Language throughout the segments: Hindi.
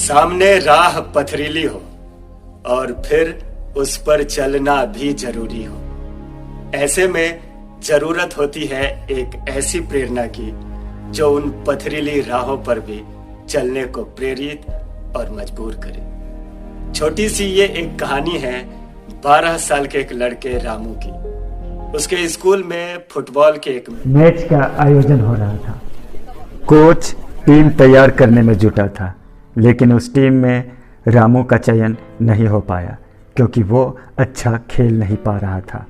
सामने राह पथरीली हो और फिर उस पर चलना भी जरूरी हो। ऐसे में जरूरत होती है एक ऐसी प्रेरणा की जो उन पथरीली राहों पर भी चलने को प्रेरित और मजबूर करे। छोटी सी ये एक कहानी है 12 साल के एक लड़के रामू की। उसके स्कूल में फुटबॉल के एक मैच का आयोजन हो रहा था। कोच टीम तैयार करने में जुटा था, लेकिन उस टीम में रामू का चयन नहीं हो पाया क्योंकि वो अच्छा खेल नहीं पा रहा था।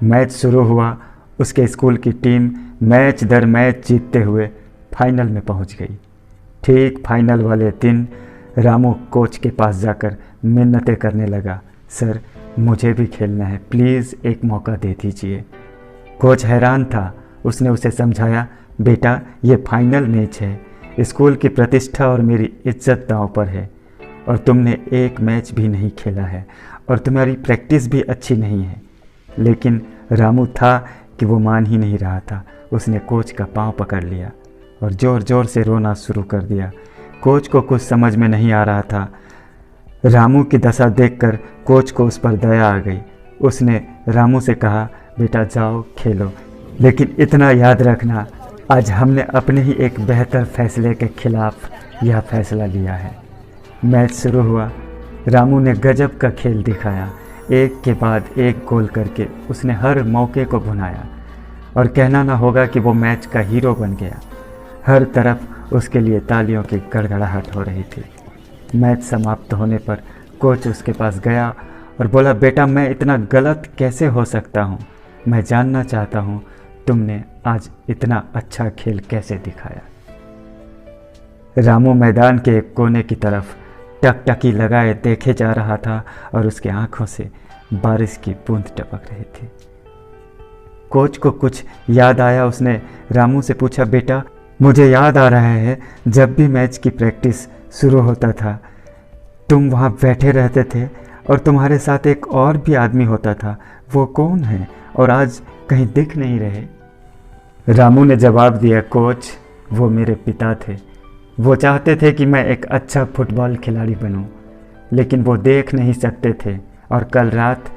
मैच शुरू हुआ। उसके स्कूल की टीम मैच दर मैच जीतते हुए फाइनल में पहुंच गई। ठीक फाइनल वाले दिन रामू कोच के पास जाकर मिन्नतें करने लगा, सर मुझे भी खेलना है, प्लीज़ एक मौका दे दीजिए। कोच हैरान था। उसने उसे समझाया, बेटा ये फाइनल मैच है, स्कूल की प्रतिष्ठा और मेरी इज्जत दांव पर है और तुमने एक मैच भी नहीं खेला है और तुम्हारी प्रैक्टिस भी अच्छी नहीं है। लेकिन रामू था कि वो मान ही नहीं रहा था। उसने कोच का पांव पकड़ लिया और ज़ोर ज़ोर से रोना शुरू कर दिया। कोच को कुछ समझ में नहीं आ रहा था। रामू की दशा देखकर कोच को उस पर दया आ गई। उसने रामू से कहा, बेटा जाओ खेलो, लेकिन इतना याद रखना आज हमने अपने ही एक बेहतर फैसले के खिलाफ यह फैसला लिया है। मैच शुरू हुआ। रामू ने गजब का खेल दिखाया। एक के बाद एक गोल करके उसने हर मौके को भुनाया और कहना ना होगा कि वो मैच का हीरो बन गया। हर तरफ उसके लिए तालियों की गड़गड़ाहट हो रही थी। मैच समाप्त होने पर कोच उसके पास गया और बोला, बेटा मैं इतना गलत कैसे हो सकता हूँ? मैं जानना चाहता हूँ तुमने आज इतना अच्छा खेल कैसे दिखाया। रामू मैदान के एक कोने की तरफ टकटकी लगाए देखे जा रहा था और उसकी आंखों से बारिश की बूंद टपक रही थी। कोच को कुछ याद आया। उसने रामू से पूछा, बेटा मुझे याद आ रहा है जब भी मैच की प्रैक्टिस शुरू होता था तुम वहाँ बैठे रहते थे और तुम्हारे साथ एक और भी आदमी होता था, वो कौन है और आज कहीं दिख नहीं रहे? रामू ने जवाब दिया, कोच वो मेरे पिता थे। वो चाहते थे कि मैं एक अच्छा फुटबॉल खिलाड़ी बनूं, लेकिन वो देख नहीं सकते थे और कल रात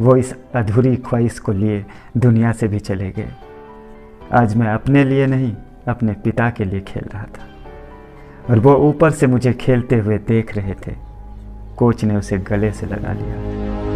वो इस अधूरी ख्वाहिश को लिए दुनिया से भी चले गए। आज मैं अपने लिए नहीं अपने पिता के लिए खेल रहा था और वो ऊपर से मुझे खेलते हुए देख रहे थे। कोच ने उसे गले से लगा लिया।